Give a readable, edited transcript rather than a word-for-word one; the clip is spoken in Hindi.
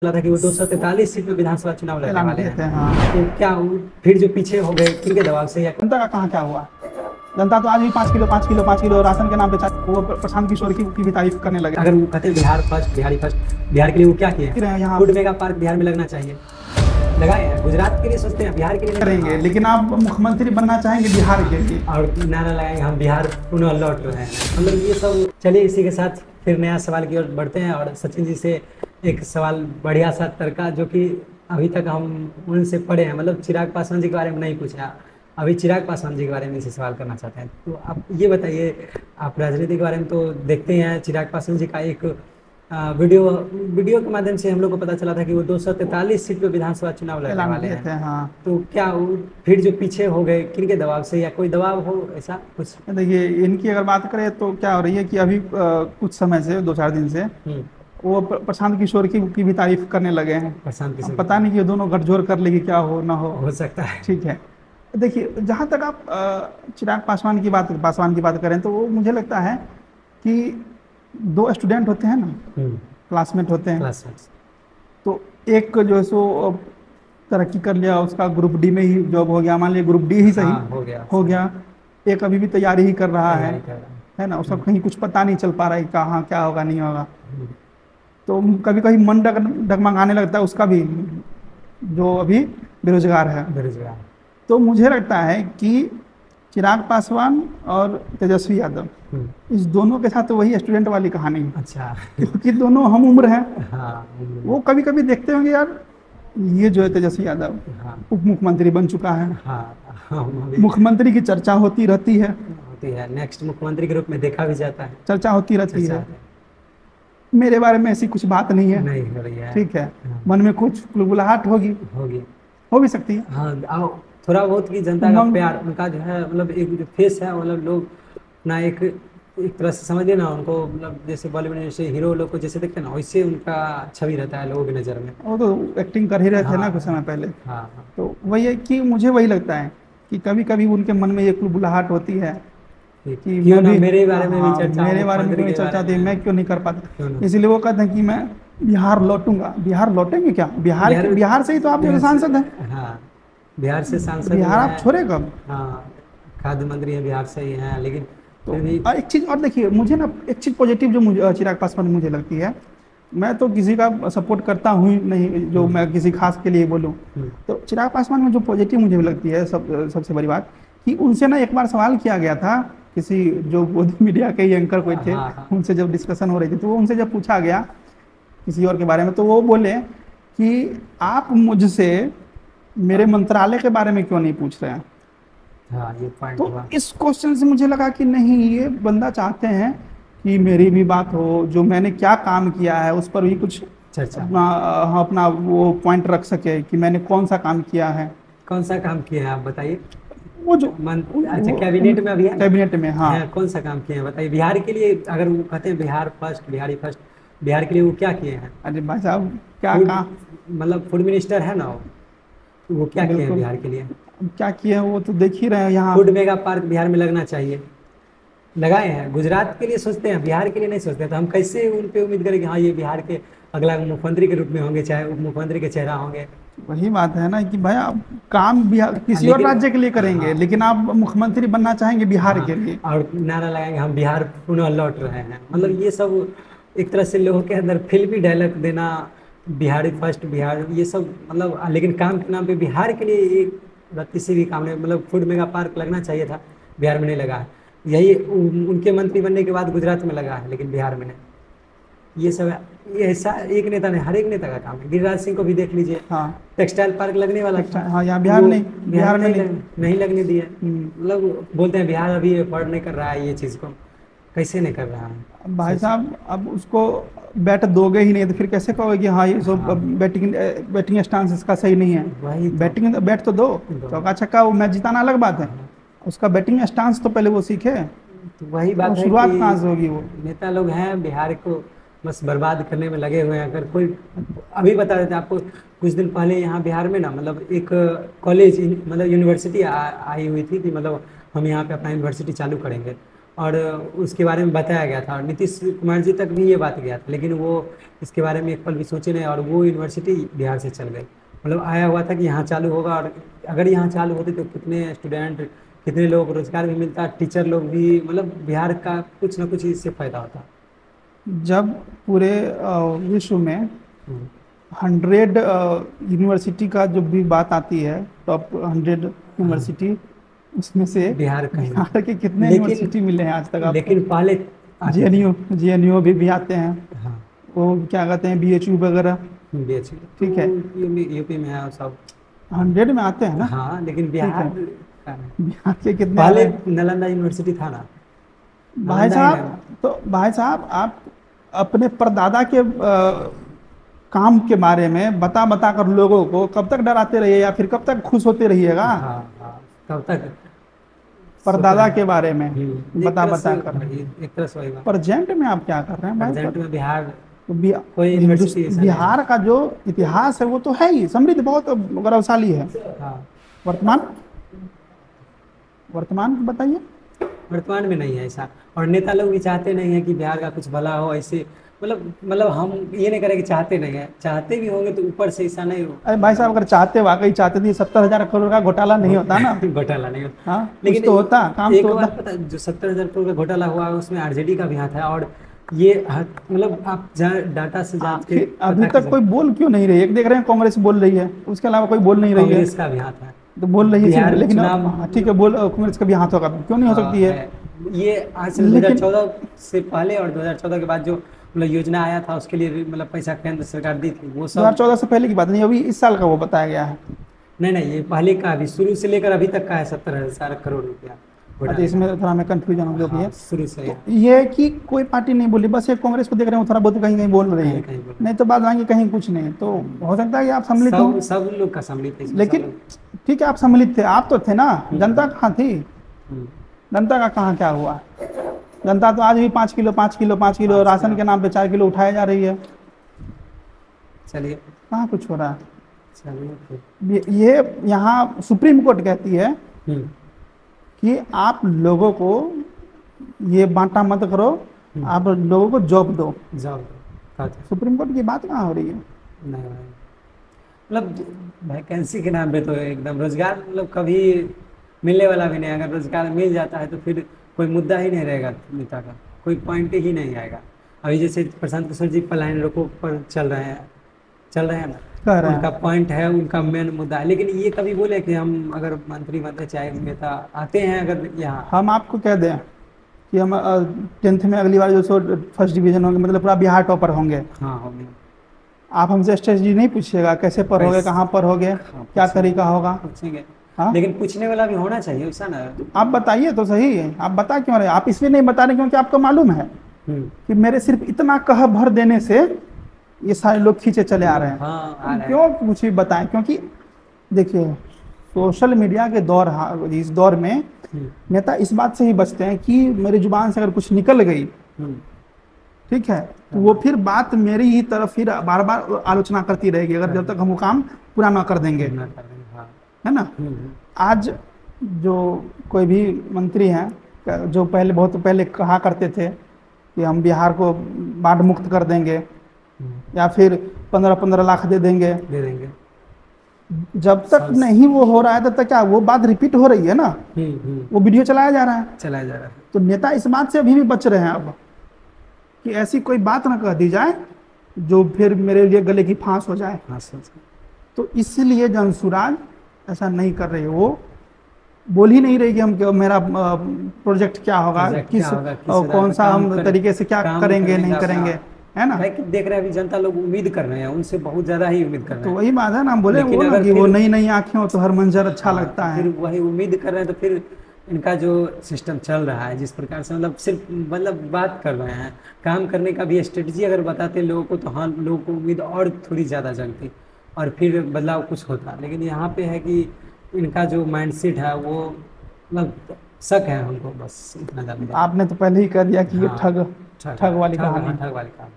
चला था कि वो 243 सीट में विधानसभा चुनाव लड़ने ऐलान वाले किए थे। हैं। हाँ, तो क्या फिर जो पीछे हो गए किनके दबाव से या जनता का कहाँ क्या हुआ। जनता तो आज भी 5 किलो राशन के नाम पे वो प्रशांत किशोर की भी तारीफ करने लगे। अगर वो कहते हैं बिहार फर्स्ट बिहारी फर्स्ट, बिहार के लिए वो क्या किए फिर हैं? यहाँ फूड मेगा पार्क बिहार में लगना चाहिए, लगाए हैं। गुजरात के लिए सोचते हैं, बिहार के लिए नहीं करेंगे, लेकिन आप मुख्यमंत्री बनना चाहेंगे बिहार के लिए। और नारा लगाएंगे हम बिहार पुनः लौट रहे हैं। मतलब ये सब। चलिए इसी के साथ फिर नया सवाल की ओर बढ़ते हैं और सचिन जी से एक सवाल बढ़िया सा तड़का, जो कि अभी तक हम उनसे पढ़े हैं, मतलब चिराग पासवान जी के बारे में नहीं पूछा, अभी चिराग पासवान जी के बारे में इसे सवाल करना चाहते हैं। तो आप ये बताइए, आप राजनीति के बारे में तो देखते हैं। चिराग पासवान जी का एक वीडियो के माध्यम से हम लोग को पता चला था कि वो 243 सीट पे विधानसभा चुनाव लड़ने ऐलान वाले किए हैं। थे। हाँ, तो क्या वो फिर जो पीछे हो गए किनके दबाव से या कोई दबाव हो ऐसा कुछ? देखिए इनकी अगर बात करें तो क्या हो रही है कि अभी कुछ समय से 2-4 दिन से वो प्रशांत किशोर की भी तारीफ करने लगे हैं। प्रशांत अब किशोर पता नहीं कि ये दोनों गठजोड़ कर लेगी, क्या हो ना हो सकता है। ठीक है। देखिए जहाँ तक आप चिराग पासवान की बात करें तो वो मुझे लगता है कि 2 स्टूडेंट होते हैं ना, क्लासमेट होते हैं। क्लासमेट्स। तो एक जो है सो तरक्की कर लिया, उसका ग्रुप डी में ही जॉब हो गया, मान लिया ग्रुप डी ही सही हाँ, हो गया। एक अभी भी तैयारी ही कर रहा तैयारी कर रहा है ना। उसका कहीं कुछ पता नहीं चल पा रहा है कि कहाँ क्या होगा नहीं होगा। हम्म, तो कभी कभी मन डगमगाने लगता है उसका भी, जो अभी बेरोजगार है। बेरोजगार। तो मुझे लगता है कि चिराग पासवान और तेजस्वी यादव, इस दोनों के साथ तो वही स्टूडेंट वाली कहानी है, अच्छा। क्योंकि दोनों हम उम्र हैं। हाँ, वो कभी कभी देखते होंगे यार, ये जो है तेजस्वी यादव हाँ, उप मुख्यमंत्री बन चुका है, हाँ, मुख्यमंत्री की चर्चा होती रहती है, होती है, नेक्स्ट मुख्यमंत्री के रूप में देखा भी जाता है, चर्चा होती रहती चर्चा है। मेरे बारे में ऐसी कुछ बात नहीं है, नहीं हो रही है। ठीक है। हाँ, मन में कुछ बुलबुलाहट होगी, होगी। हो भी सकती है। हाँ, आओ थोड़ा बहुत की जनता का उमंग। प्यार, उनका जो है मतलब एक जो फेस है, मतलब लोग ना एक तरह से समझिए ना उनको, मतलब जैसे बॉलीवुड में जैसे हीरो लोग को जैसे देखते हैं ना, वैसे उनका छवि रहता है लोगों की नज़र में। वो तो एक्टिंग कर ही रहे थे ना हाँ, कुछ समय पहले। हाँ, हाँ, तो वही है कि मुझे वही लगता है कि कभी कभी उनके मन में एक बुलबुलाहट होती है कि क्यों मैं ना भी, मेरे बारे में भी हाँ, चर्चा हो, मेरे बारे में मुख्यमंत्री क्यों के चर्चा बारे थी, में मैं क्यों नहीं कर क्यों पाता। ना। इसलिए वो कहते हैं कि मैं बिहार लौटूंगा। बिहार लौटेंगे क्या? बिहार से ही तो आप जो सांसद हैं। हाँ, बिहार से सांसद बिहार हैं। आप छोड़े कब? हाँ, खाद्य मंत्री हैं, बिहार से ही हैं, लेकिन तो फिर भी एक चीज़ और देखिए, मुझे ना एक चीज़ पॉजिटिव जो मुझे चिराग पासवान में मुझे लगती है, मैं तो किसी का सपोर्ट करता हूँ ही नहीं जो मैं किसी खास के लिए बोलूँ। तो चिराग पासवान में जो पॉजिटिव मुझे लगती है, सबसे बड़ी बात कि उनसे ना एक बार सवाल किया गया था, किसी जो मीडिया के ही एंकर कोई थे, हाँ, हाँ। उनसे जब डिस्कशन हो रही थी तो उनसे जब पूछा गया किसी और के बारे में, तो वो बोले कि आप मुझसे मेरे मंत्रालय के बारे में क्यों नहीं पूछ रहे हैं। हाँ, ये पॉइंट तो हुआ। इस क्वेश्चन से मुझे लगा कि नहीं, ये बंदा चाहते हैं कि मेरी भी बात हो, जो मैंने क्या काम किया है उस पर भी कुछ चर्चा। अपना वो पॉइंट रख सके कि मैंने कौन सा काम किया है। कौन सा काम किए हैं आप बताइए? वो जो अच्छा, कैबिनेट में अभी है ना? कैबिनेट में, हाँ। हैं, कौन सा काम किए हैं बताइए बिहार के लिए? अगर वो कहते हैं बिहार फर्स्ट बिहारी फर्स्ट, बिहार के लिए वो क्या किए हैं? अरे भाई साहब, क्या काम, मतलब फूड मिनिस्टर है ना वो क्या किए हैं बिल्कुल। बिहार के लिए? क्या किए हैं वो तो देख ही रहे हैं यहाँ। फूड मेगा पार्क बिहार में लगना चाहिए, लगाए हैं। गुजरात के लिए सोचते हैं, बिहार के लिए नहीं सोचते। तो हम कैसे उन पे उम्मीद करें कि हाँ ये बिहार के अगला मुख्यमंत्री के रूप में होंगे, चाहे उप मुख्यमंत्री के चेहरा होंगे। वही बात है ना कि भाई आप काम बिहार किसी और राज्य के लिए करेंगे, हाँ, लेकिन आप मुख्यमंत्री बनना चाहेंगे बिहार हाँ, के लिए। और नारा लगाएंगे हम बिहार पुनः लौट रहे हैं। मतलब ये सब एक तरह से लोगों के अंदर फिल्मी डायलॉग देना, बिहारी फर्स्ट बिहार, ये सब मतलब, लेकिन काम के नाम पे बिहार के लिए एक रत्ती से भी काम नहीं। मतलब फूड मेगा पार्क लगना चाहिए था, बिहार में नहीं लगा है। यही उनके मंत्री बनने के बाद गुजरात में लगा है, लेकिन बिहार में नहीं। ये सब ये ऐसा एक नेता नहीं, हर एक नेता का काम है। गिरिराज सिंह को भी देख लीजिए, हाँ, टेक्सटाइल पार्क लगने वाला था, हाँ, यहाँ बिहार में नहीं, बिहार में नहीं। नहीं लगने दिया। मतलब बोलते हैं बिहार अभी एफर्ट नहीं कर रहा है ये चीज़ को। कैसे नहीं कर रहा है भाई साहब? अब उसको बैट दोगे ही नहीं तो फिर कैसे कहोगे कि हाँ ये सब बैटिंग स्टांस इसका सही नहीं है। वही तो। बैटिंग बैट तो दो, चौका छक्का वो मैच जिताना अलग बात है, उसका बैटिंग स्टांस तो पहले वो सीखे। तो वही बात है शुरुआत कि कहाँ से होगी? वो नेता लोग हैं बिहार को बस बर्बाद करने में लगे हुए हैं। अगर कोई अभी बता देते आपको, कुछ दिन पहले यहाँ बिहार में ना, मतलब एक कॉलेज मतलब यूनिवर्सिटी आई हुई थी कि मतलब हम यहाँ पे अपना यूनिवर्सिटी चालू करेंगे। और उसके बारे में बताया गया था, और नीतीश कुमार जी तक भी ये बात गया था, लेकिन वो इसके बारे में एक पल भी सोचे नहीं, और वो यूनिवर्सिटी बिहार से चल गई। मतलब आया हुआ था कि यहाँ चालू होगा, और अगर यहाँ चालू होती तो कितने स्टूडेंट, कितने लोग को रोजगार भी मिलता, टीचर लोग भी, मतलब बिहार का कुछ ना कुछ इससे फायदा होता। जब पूरे विश्व में हम्म, 100 यूनिवर्सिटी का जो भी बात आती है, टॉप 100 यूनिवर्सिटी, उसमें से बिहार कहीं नहीं। बिहार के कितने लेकिन यूनिवर्सिटी मिले हैं आज तक आपको? लेकिन पहले आते थे। जेएनयू भी आते हैं, हाँ, वो क्या कहते हैं, बीएचयू वगैरह, BHU ठीक है। यूपी में है और सब। 100 में आते हैं ना। हाँ, लेकिन ठीक बिहार है। का नहीं। बिहार के कितने आ पहले रहे हैं? नालंदा यूनिवर्सिटी था ना। भाई नालंदा ही साहब, तो भाई साहब आप अपने परदादा के काम के बारे में बता बता कर लोगों को कब तक डराते रहिए, या फिर कब तक खुश होते रहिएगा? हाँ हाँ, तब तक परदादा के बारे में एक बता तरह बता से कर। एक तरह से वही बात। प्रेजेंट में आप क्या कर रहे हैं भाई? प्रेजेंट में बिहार तो कोई यूनिवर्सिटी ऐसा नहीं बिहार का जो इतिहास है वो तो है ही समृद्ध, बहुत गौरवशाली है। है। हाँ, वर्तमान वर्तमान बताइए। वर्तमान में नहीं है ऐसा, और नेता लोग भी चाहते नहीं है कि बिहार का कुछ भला हो ऐसे। मतलब हम ये नहीं करें कि चाहते नहीं है, चाहते भी होंगे तो ऊपर से ऐसा नहीं हो। अरे भाई साहब, अगर चाहते वाकई चाहते थे 70,000 करोड़ का घोटाला नहीं होता ना। घोटाला नहीं होता। हाँ, लेकिन कुछ तो होता, काम एक तो बात होता। पता है, जो 70,000 करोड़ का घोटाला हुआ है उसमें आरजेडी का भी हाथ है, और ये मतलब आप डाटा से जांच के अभी पता तक कोई बोल क्यों नहीं रही है? एक देख रहे हैं कांग्रेस बोल रही है, उसके अलावा कोई बोल नहीं रही है। कांग्रेस का भी हाथ है। तो बोल रही है बिहार सिर्फ, में लेकिन चुनाव- हाँ, ठीक है, बोल कांग्रेस का भी हाथ होगा, क्यों नहीं हो सकती है? ये आज से लेकिन- 2014 से पहले और 2014 के बाद जो मतलब योजना आया था उसके लिए भी मतलब पैसा केंद्र सरकार दी थी, वो सब 2014 से पहले की बात नहीं, अभी इस साल का वो बताया गया है। नहीं, ये पहले का अभी शुरू से लेकर अभी तक का है, 70,000 करोड़ रुपया अच्छा, घोटाला। इसमें थोड़ा मैं कंफ्यूजन हो, जो भी है। हाँ, शुरू से है। ये है कि कोई पार्टी नहीं बोली, बस एक कांग्रेस को देख रहे हैं, वो थोड़ा बहुत कहीं कहीं बोल रही है, कहीं बोल रही है। नहीं तो बात आएंगे कहीं कुछ नहीं। तो हो सकता है कि आप सम्मिलित हो, सब लोग का सम्मिलित है इसमें, सब लेकिन लोग। ठीक है, आप सम्मिलित थे, आप तो थे ना, जनता कहाँ थी? हम्म, जनता का कहाँ क्या हुआ? जनता तो आज भी 5 किलो 5 किलो 5 किलो राशन के नाम पे 4 किलो उठाए जा रही है। चलिए कहाँ कुछ हो रहा है? चलिए फिर। ये यहाँ सुप्रीम कोर्ट कहती है हम्म, कि आप लोगों को ये बांटा मत करो, आप लोगों को जॉब दो। जाओ कहा था। सुप्रीम कोर्ट की बात कहाँ हो रही है? नहीं भाई, मतलब वैकेंसी के नाम पे तो एकदम रोजगार मतलब कभी मिलने वाला भी नहीं। अगर रोजगार मिल जाता है तो फिर कोई मुद्दा ही नहीं रहेगा नेता का, कोई पॉइंट ही नहीं आएगा। अभी जैसे प्रशांत किशोर जी पलायन रोको पर चल रहे हैं ना, कह रहे हैं। उनका पॉइंट है, उनका मेन मुद्दा है। लेकिन ये कभी बोले कि हम अगर मंत्री बनते चाहे नेता आते हैं अगर यहाँ। हम आपको कह दें कि हम 10th में अगली बार जो सो फर्स्ट डिवीजन होंगे, मतलब पूरा बिहार टॉपर होंगे, हाँ होंगे। आप हमसे स्ट्रेटजी नहीं पूछिएगा, कैसे पढ़ोगे, कैसे? कहाँ पढ़ोगे, हाँ, क्या पूछेंगे। तरीका होगा। पूछेंगे, हाँ? लेकिन पूछने वाला भी होना चाहिए ऐसा ना। आप बताइए तो सही है, आप बता क्यों रहे? आप इसलिए नहीं बता रहे क्योंकि आपको मालूम है कि मेरे सिर्फ इतना कह भर देने से ये सारे लोग खींचे चले आ रहे हैं। हाँ आ रहे हैं। क्यों कुछ भी बताएं? क्योंकि देखिए, सोशल मीडिया के दौर, इस दौर में हम्म, नेता इस बात से ही बचते हैं कि मेरी जुबान से अगर कुछ निकल गई, हम्म, ठीक है, तो वो फिर बात मेरी ही तरफ फिर बार बार आलोचना करती रहेगी, अगर जब तक हम वो काम पूरा ना कर देंगे, ना कर रहे हैं, हाँ। है ना। आज जो कोई भी मंत्री हैं जो पहले बहुत पहले कहा करते थे कि हम बिहार को बाढ़ मुक्त कर देंगे या फिर 15-15 लाख दे देंगे, दे देंगे। जब तक नहीं वो हो रहा है तब तक क्या वो बात रिपीट हो रही है ना, वो वीडियो चलाया जा रहा है। चलाया जा रहा है। तो नेता इस बात से अभी भी बच रहे हैं अब कि ऐसी कोई बात ना कह दी जाए जो फिर मेरे लिए गले की फांस हो जाए। हाँ सच। तो इसलिए जनसुराज ऐसा नहीं कर रही, वो बोल ही नहीं रही कि हम मेरा प्रोजेक्ट क्या होगा, प्रोजेक्ट किस क्या होगा, किस और आधार कौन पे सा काम हम करें, तरीके से क्या काम करेंगे करने नहीं का करेंगे, है ना। भाई कि देख रहे हैं अभी जनता लोग उम्मीद कर रहे हैं, उनसे बहुत ज्यादा ही उम्मीद कर रहे तो हैं। वही बात है ना, हम बोले लेकिन वो ना अगर कि वो फिर- नई नई आंखें हो तो हर मंजर अच्छा हाँ, लगता तो है। फिर वही उम्मीद कर रहे हैं, तो फिर इनका जो सिस्टम चल रहा है जिस प्रकार से मतलब सिर्फ मतलब बात कर रहे हैं, काम करने का भी स्ट्रेटजी अगर बताते लोगों को तो हाँ लोगों को उम्मीद और थोड़ी ज़्यादा जगती और फिर बदलाव कुछ होता। लेकिन यहाँ पे है कि इनका जो माइंडसेट है वो मतलब शक है हमको, बस इतना ज़्यादा। आपने तो पहले ही कह दिया कि ये हाँ, ठग वाली कहानी। ठग वाली कहानी।